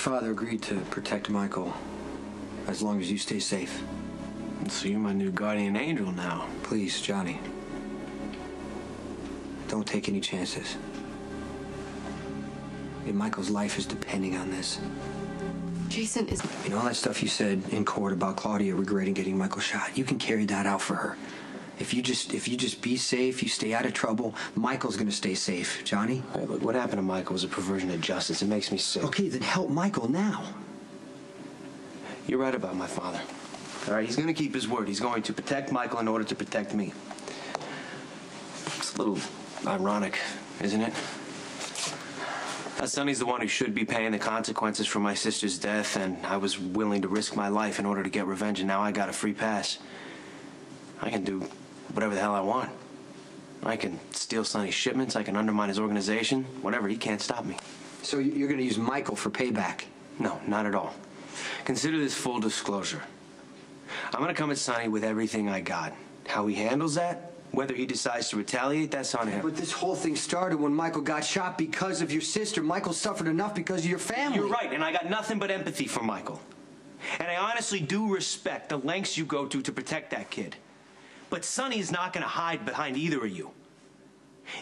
father agreed to protect Michael as long as you stay safe. So you're my new guardian angel now. Please, Johnny. Don't take any chances. Michael's life is depending on this. Jason is... You know, all that stuff you said in court about Claudia regretting getting Michael shot, you can carry that out for her. If you just be safe, you stay out of trouble, Michael's gonna stay safe. Johnny? Hey, look, what happened to Michael was a perversion of justice. It makes me sick. Okay, then help Michael now. You're right about my father. All right, he's gonna keep his word. He's going to protect Michael in order to protect me. It's a little ironic, isn't it? Sonny's the one who should be paying the consequences for my sister's death, and I was willing to risk my life in order to get revenge, and now I got a free pass. I can do whatever the hell I want. I can steal Sonny's shipments, I can undermine his organization, whatever, he can't stop me. So you're gonna use Michael for payback? No, not at all. Consider this full disclosure. I'm gonna come at Sonny with everything I got. How he handles that, whether he decides to retaliate, that's on him. But this whole thing started when Michael got shot because of your sister. Michael suffered enough because of your family. You're right, and I got nothing but empathy for Michael. And I honestly do respect the lengths you go to protect that kid. But Sonny's not gonna hide behind either of you.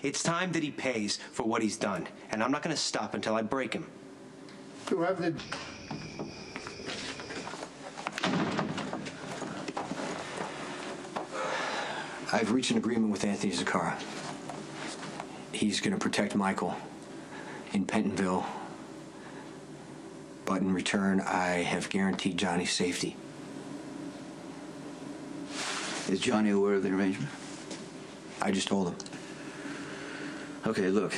It's time that he pays for what he's done, and I'm not gonna stop until I break him. You have the... I've reached an agreement with Anthony Zacchara. He's going to protect Michael in Pentonville, but in return, I have guaranteed Johnny's safety. Is Johnny aware of the arrangement? I just told him. Okay, look.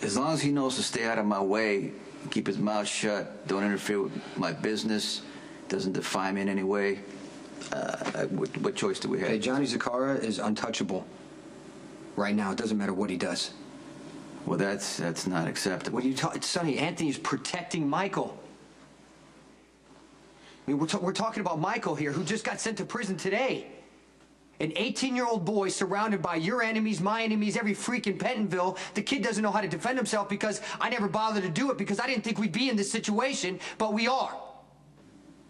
As long as he knows to stay out of my way, keep his mouth shut, don't interfere with my business, doesn't define me in any way, what choice do we have? Hey, Johnny Zacchara is untouchable. Right now, it doesn't matter what he does. Well, that's not acceptable. What are you talking? Sonny, Anthony's protecting Michael. I mean, we're talking about Michael here, who just got sent to prison today. An 18-year-old boy surrounded by your enemies, my enemies, every freak in Pentonville. The kid doesn't know how to defend himself because I never bothered to do it because I didn't think we'd be in this situation, but we are.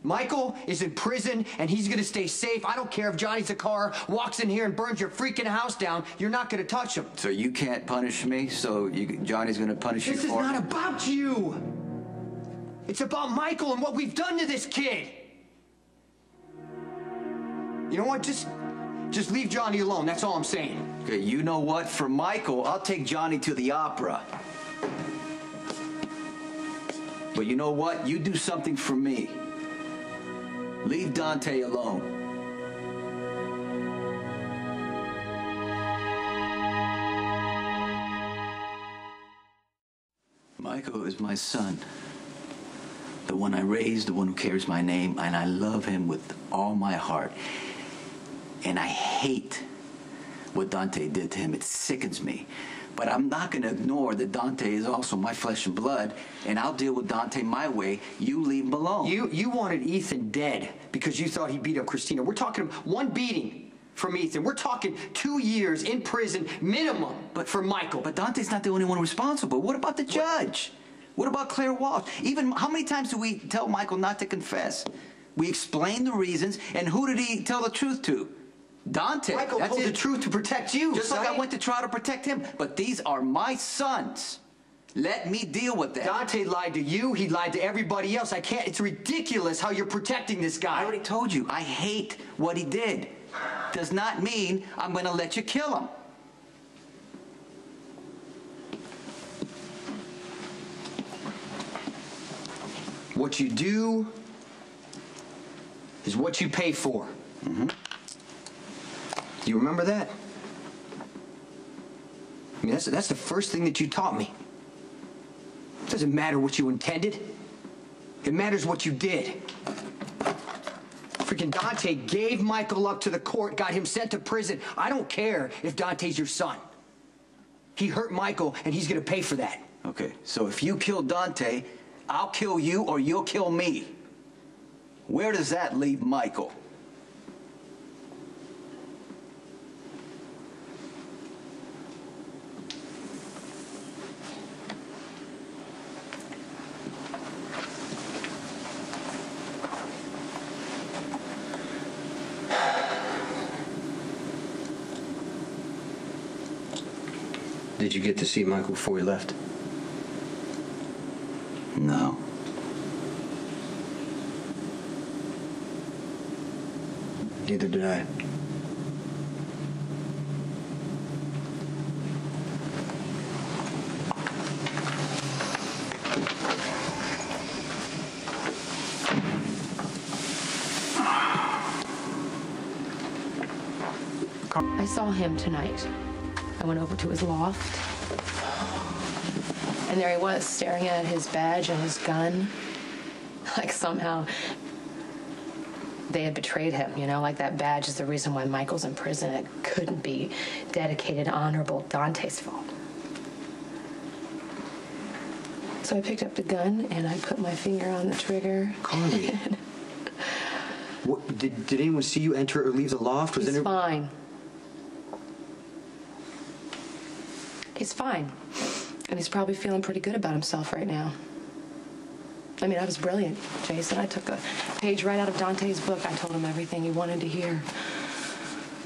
Michael is in prison, and he's gonna stay safe. I don't care if Johnny Zacchara walks in here and burns your freaking house down. You're not gonna touch him. So you can't punish me, so Johnny's gonna punish you for it? This is not about you. It's about Michael and what we've done to this kid. You know what? Just leave Johnny alone. That's all I'm saying. Okay, you know what? For Michael, I'll take Johnny to the opera. But you know what? You do something for me. Leave Dante alone. Michael is my son. The one I raised, the one who carries my name, and I love him with all my heart. And I hate what Dante did to him. It sickens me. But I'm not going to ignore that Dante is also my flesh and blood, and I'll deal with Dante my way. You leave him alone. You wanted Ethan dead because you thought he beat up Christina. We're talking one beating from Ethan. We're talking 2 years in prison minimum for Michael. But Dante's not the only one responsible. What about the judge? What about Claire Walsh? Even how many times do we tell Michael not to confess? We explain the reasons, and who did he tell the truth to? Dante. Michael told the truth to protect you. Just like I went to try to protect him. But these are my sons. Let me deal with that. Dante lied to you. He lied to everybody else. I can't. It's ridiculous how you're protecting this guy. I already told you. I hate what he did. Does not mean I'm going to let you kill him. What you do is what you pay for. Mm-hmm. Do you remember that? I mean, that's the first thing that you taught me. It doesn't matter what you intended. It matters what you did. Freaking Dante gave Michael up to the court, got him sent to prison. I don't care if Dante's your son. He hurt Michael, and he's gonna pay for that. Okay, so if you kill Dante, I'll kill you or you'll kill me. Where does that leave Michael? Did you get to see Michael before he left? No. Neither did I. I saw him tonight. I went over to his loft. And there he was, staring at his badge and his gun. Like somehow they had betrayed him, you know? Like that badge is the reason why Michael's in prison. It couldn't be dedicated, honorable Dante's fault. So I picked up the gun and I put my finger on the trigger. Carly. What, did anyone see you enter or leave the loft? Was He's there... fine. He's fine. And he's probably feeling pretty good about himself right now. I mean, I was brilliant, Jason. I took a page right out of Dante's book. I told him everything he wanted to hear.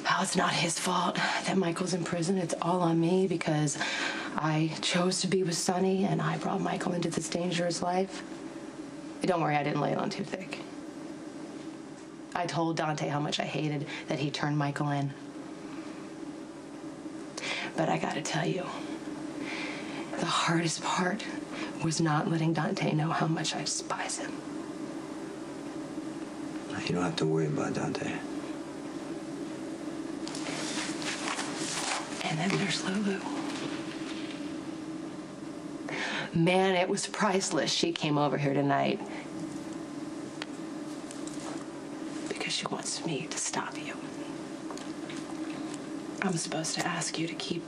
How it's not his fault that Michael's in prison. It's all on me because I chose to be with Sonny and I brought Michael into this dangerous life. Don't worry, I didn't lay it on too thick. I told Dante how much I hated that he turned Michael in. But I gotta tell you, the hardest part was not letting Dante know how much I despise him. You don't have to worry about Dante. And then there's Lulu. Man, it was priceless. She came over here tonight because she wants me to stop you. I'm supposed to ask you to keep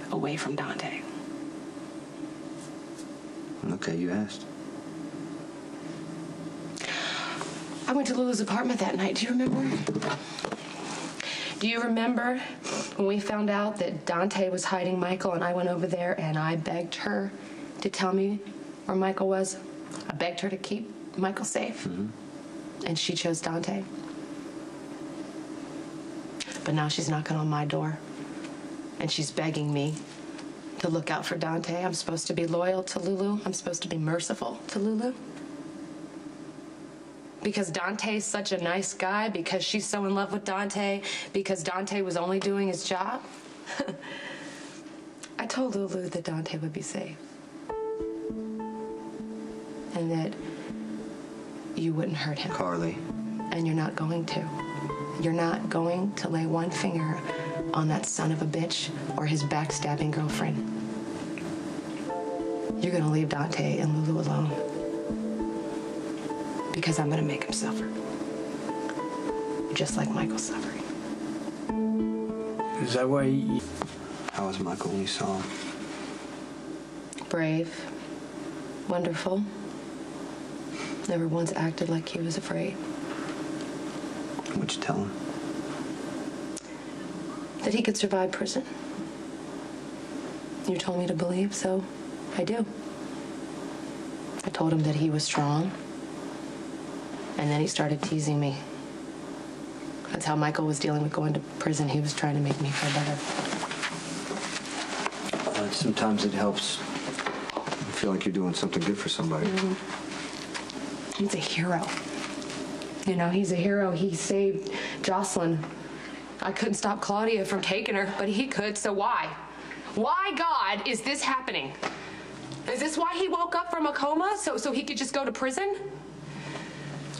away from Dante. Okay, you asked. I went to Lulu's apartment that night. Do you remember? Do you remember when we found out that Dante was hiding Michael and I went over there and I begged her to tell me where Michael was? I begged her to keep Michael safe. Mm-hmm. And she chose Dante. But now she's knocking on my door and she's begging me to look out for Dante. I'm supposed to be loyal to Lulu. I'm supposed to be merciful to Lulu. Because Dante's such a nice guy, because she's so in love with Dante, because Dante was only doing his job. I told Lulu that Dante would be safe. And that you wouldn't hurt him. Carly. And you're not going to. You're not going to lay one finger on that son of a bitch or his backstabbing girlfriend. You're gonna leave Dante and Lulu alone. Because I'm gonna make him suffer. Just like Michael's suffering. Is that why you... How was Michael when you saw him? Brave. Wonderful. Never once acted like he was afraid. What'd you tell him? That he could survive prison. You told me to believe, so I do. I told him that he was strong. And then he started teasing me. That's how Michael was dealing with going to prison. He was trying to make me feel better. Sometimes it helps. I feel like you're doing something good for somebody. Mm-hmm. He's a hero. You know, he's a hero. He saved Jocelyn. I couldn't stop Claudia from taking her, but he could, so why? Why, God, is this happening? Is this why he woke up from a coma, so he could just go to prison?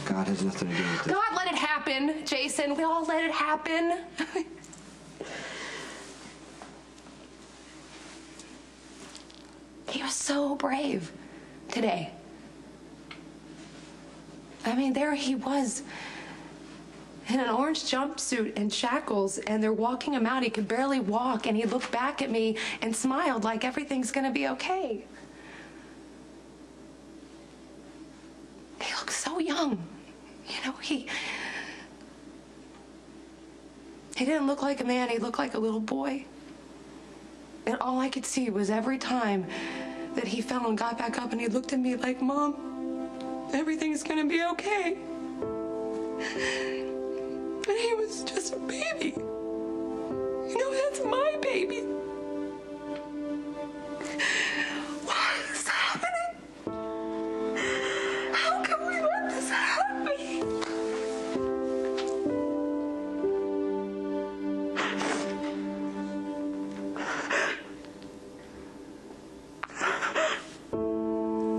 God has nothing to do with it. God let it happen, Jason. We all let it happen. He was so brave today. I mean, there he was in an orange jumpsuit and shackles, and they're walking him out. He could barely walk, and he looked back at me and smiled like everything's gonna be okay. He looked so young. You know, he didn't look like a man. He looked like a little boy. And all I could see was every time that he fell and got back up and he looked at me like, Mom, everything's gonna be okay. And he was just a